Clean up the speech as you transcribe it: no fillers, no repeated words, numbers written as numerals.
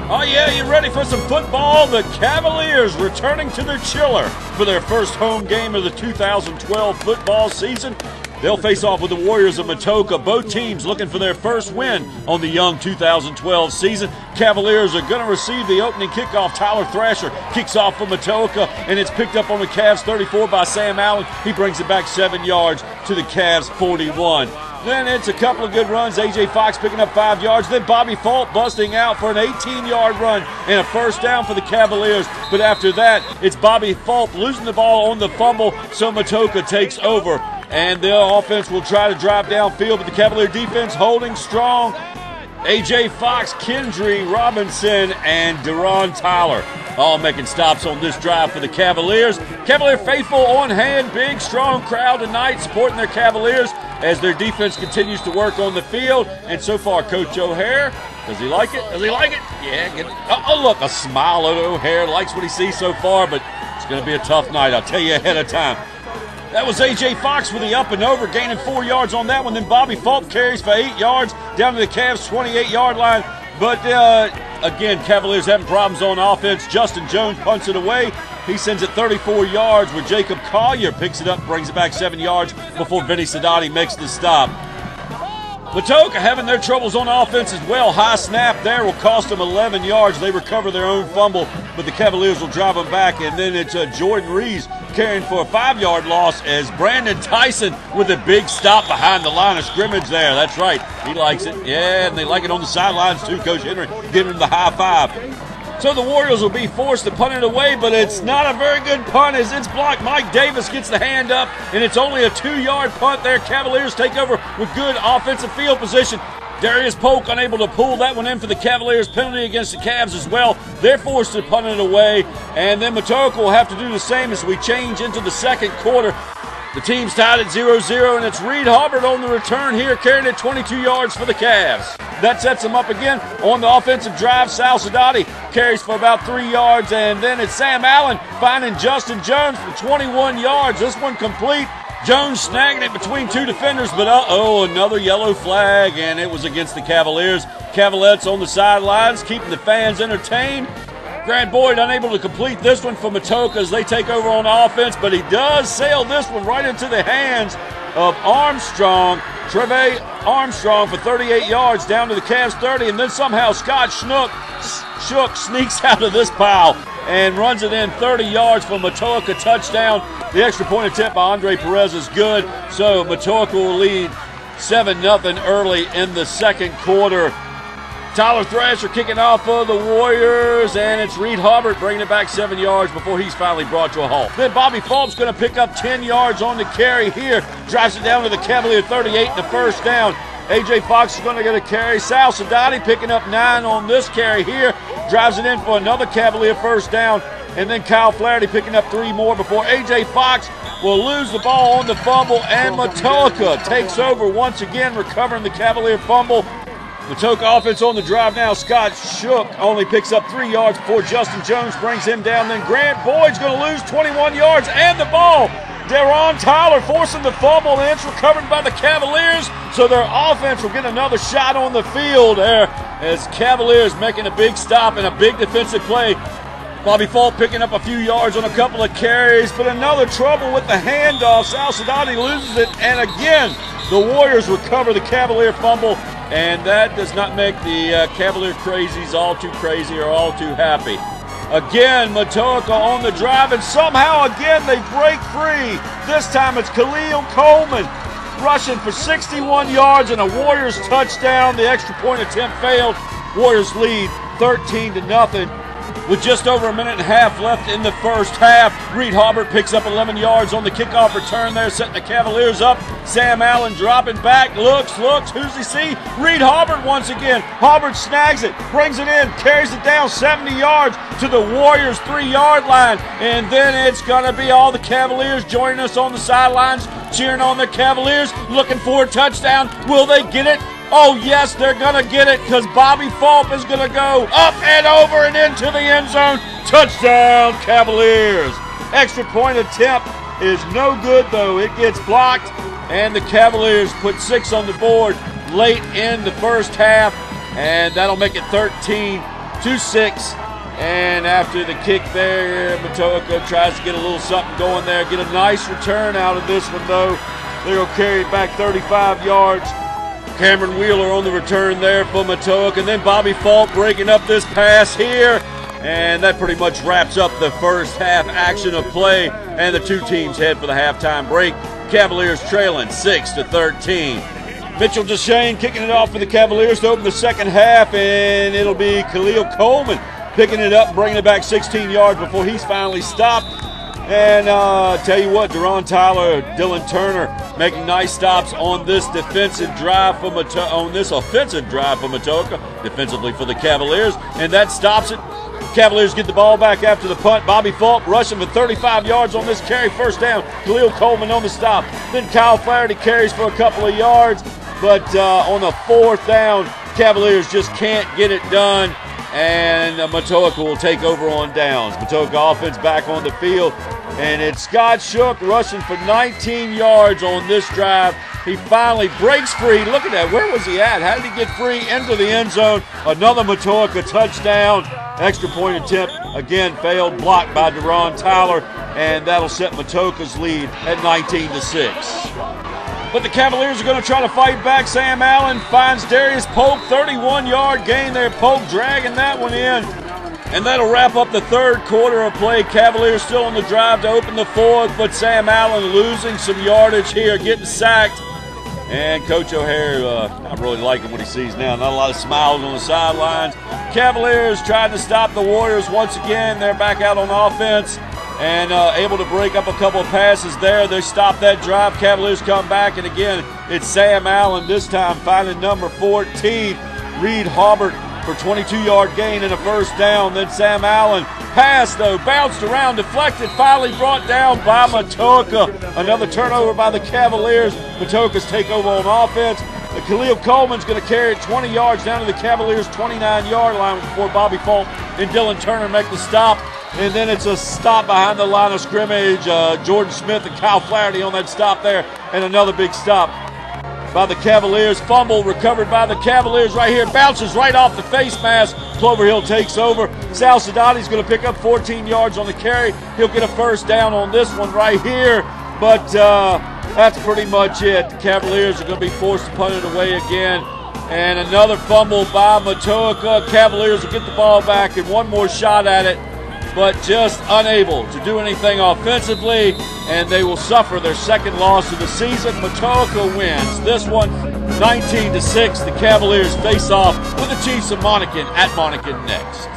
Oh yeah, you ready for some football? The Cavaliers returning to their chiller for their first home game of the 2012 football season. They'll face off with the Warriors of Matoaca. Both teams looking for their first win on the young 2012 season. Cavaliers are going to receive the opening kickoff. Tyler Thrasher kicks off for Matoaca, and it's picked up on the Cavs 34 by Sam Allen. He brings it back 7 yards to the Cavs 41. Then it's a couple of good runs. A.J. Fox picking up 5 yards. Then Bobby Fulp busting out for an 18-yard run and a first down for the Cavaliers. But after that, it's Bobby Fulp losing the ball on the fumble, so Matoaca takes over. And the offense will try to drive downfield, but the Cavalier defense holding strong. A.J. Fox, Kendry Robinson, and Deron Tyler all making stops on this drive for the Cavaliers. Cavalier faithful on hand. Big, strong crowd tonight supporting their Cavaliers as their defense continues to work on the field. And so far, Coach O'Hare, does he like it? Does he like it? Yeah. Oh, look, a smile at O'Hare. Likes what he sees so far, but it's going to be a tough night, I'll tell you ahead of time. That was A.J. Fox with the up and over, gaining 4 yards on that one. Then Bobby Fulp carries for 8 yards down to the Cavs' 28-yard line. But, again, Cavaliers having problems on offense. Justin Jones punts it away. He sends it 34 yards where Jacob Collier picks it up, brings it back 7 yards before Vinny Sadati makes the stop. Matoaca having their troubles on offense as well. High snap there will cost them 11 yards. They recover their own fumble, but the Cavaliers will drive them back. And then it's Jordan Rees carrying for a 5-yard loss as Brandon Tyson with a big stop behind the line of scrimmage there. That's right. He likes it. Yeah, and they like it on the sidelines too. Coach Henry giving him the high five. So the Warriors will be forced to punt it away, but it's not a very good punt as it's blocked. Mike Davis gets the hand up, and it's only a 2-yard punt there. Cavaliers take over with good offensive field position. Darius Polk unable to pull that one in for the Cavaliers. Penalty against the Cavs as well. They're forced to punt it away, and then Matoaca will have to do the same as we change into the second quarter. The team's tied at 0-0, and it's Reed Hubbard on the return here, carrying it 22 yards for the Cavs. That sets them up again on the offensive drive. Sal Sadati carries for about 3 yards, and then it's Sam Allen finding Justin Jones for 21 yards. This one complete. Jones snagging it between 2 defenders, but another yellow flag, and it was against the Cavaliers. Cavalettes on the sidelines, keeping the fans entertained. Grant Boyd unable to complete this one for Matoaca as they take over on offense, but he does sail this one right into the hands of Armstrong, Treve Armstrong for 38 yards down to the Cavs 30, and then somehow Scott Shook sneaks out of this pile and runs it in 30 yards for Matoaca touchdown. The extra point attempt by Andre Perez is good, so Matoaca will lead 7-0 early in the second quarter. Tyler Thrasher kicking off for the Warriors, and it's Reed Hubbard bringing it back 7 yards before he's finally brought to a halt. Then Bobby Fulp's going to pick up 10 yards on the carry here. Drives it down to the Cavalier 38 and the first down. A.J. Fox is going to get a carry. Sal Sadati picking up 9 on this carry here. Drives it in for another Cavalier first down. And then Kyle Flaherty picking up 3 more before A.J. Fox will lose the ball on the fumble, and Matoaca takes over once again, recovering the Cavalier fumble. Matoaca offense on the drive now. Scott Shook only picks up 3 yards before Justin Jones brings him down. Then Grant Boyd's going to lose 21 yards and the ball. Deron Tyler forcing the fumble, and it's recovered by the Cavaliers. So their offense will get another shot on the field there as Cavaliers making a big stop and a big defensive play. Bobby Fulp picking up a few yards on a couple of carries, but another trouble with the handoff. Sal Sadati loses it, and again, the Warriors recover the Cavalier fumble, and that does not make the Cavalier crazies all too crazy or all too happy. Again, Matoaca on the drive, and somehow again they break free. This time it's Khalil Coleman rushing for 61 yards and a Warriors touchdown. The extra point attempt failed. Warriors lead 13-0. With just over a minute and a half left in the first half, Reed Hubbard picks up 11 yards on the kickoff return there, setting the Cavaliers up. Sam Allen dropping back, looks, who's he see? Reed Hubbard once again. Hubbard snags it, brings it in, carries it down 70 yards to the Warriors' 3-yard line. And then it's going to be all the Cavaliers joining us on the sidelines, cheering on the Cavaliers, looking for a touchdown. Will they get it? Oh, yes, they're going to get it because Bobby Fulp is going to go up and over and into the end zone. Touchdown, Cavaliers. Extra point attempt is no good, though. It gets blocked, and the Cavaliers put 6 on the board late in the first half, and that'll make it 13 2-6. And after the kick there, Matoaca tries to get a little something going there. Get a nice return out of this one, though. They're going to carry it back 35 yards. Cameron Wheeler on the return there for Matoaca. And then Bobby Falk breaking up this pass here. And that pretty much wraps up the first half action of play. And the two teams head for the halftime break. Cavaliers trailing 6-13. Mitchell Deshane kicking it off for the Cavaliers to open the second half. And it'll be Khalil Coleman picking it up, bringing it back 16 yards before he's finally stopped. And tell you what, Deron Tyler, Dylan Turner making nice stops on this offensive drive for Matoaca, defensively for the Cavaliers, and that stops it. Cavaliers get the ball back after the punt. Bobby Falk rushing for 35 yards on this carry, first down. Khalil Coleman on the stop. Then Kyle Flaherty carries for a couple of yards, but on the fourth down, Cavaliers just can't get it done. And Matoaca will take over on downs. Matoaca offense back on the field. And it's Scott Shook rushing for 19 yards on this drive. He finally breaks free. Look at that. Where was he at? How did he get free into the end zone? Another Matoaca touchdown. Extra point attempt, again, failed, blocked by Deron Tyler. And that'll set Matoaca's lead at 19-6. But the Cavaliers are going to try to fight back. Sam Allen finds Darius Polk, 31-yard gain there. Polk dragging that one in. And that'll wrap up the third quarter of play. Cavaliers still on the drive to open the fourth, but Sam Allen losing some yardage here, getting sacked. And Coach O'Hare, I'm really liking what he sees now. Not a lot of smiles on the sidelines. Cavaliers trying to stop the Warriors once again. They're back out on offense. And able to break up a couple of passes there. They stop that drive. Cavaliers come back, and again, it's Sam Allen this time finding number 14, Reed Harbert, for 22-yard gain and a first down. Then Sam Allen pass, though, bounced around, deflected, finally brought down by Matoaca. Another turnover by the Cavaliers. Matoaca's take over on offense. Khalil Coleman's going to carry it 20 yards down to the Cavaliers' 29-yard line before Bobby Falk and Dylan Turner make the stop. And then it's a stop behind the line of scrimmage. Jordan Smith and Kyle Flaherty on that stop there. And another big stop by the Cavaliers. Fumble recovered by the Cavaliers right here. Bounces right off the face mask. Clover Hill takes over. Sal Sadati's going to pick up 14 yards on the carry. He'll get a first down on this one right here. But that's pretty much it. The Cavaliers are going to be forced to punt it away again. And another fumble by Matoaca. Cavaliers will get the ball back and one more shot at it, but just unable to do anything offensively, and they will suffer their second loss of the season. Matoaca wins this one 19-6. The Cavaliers face off with the Chiefs of Monacan at Monacan next.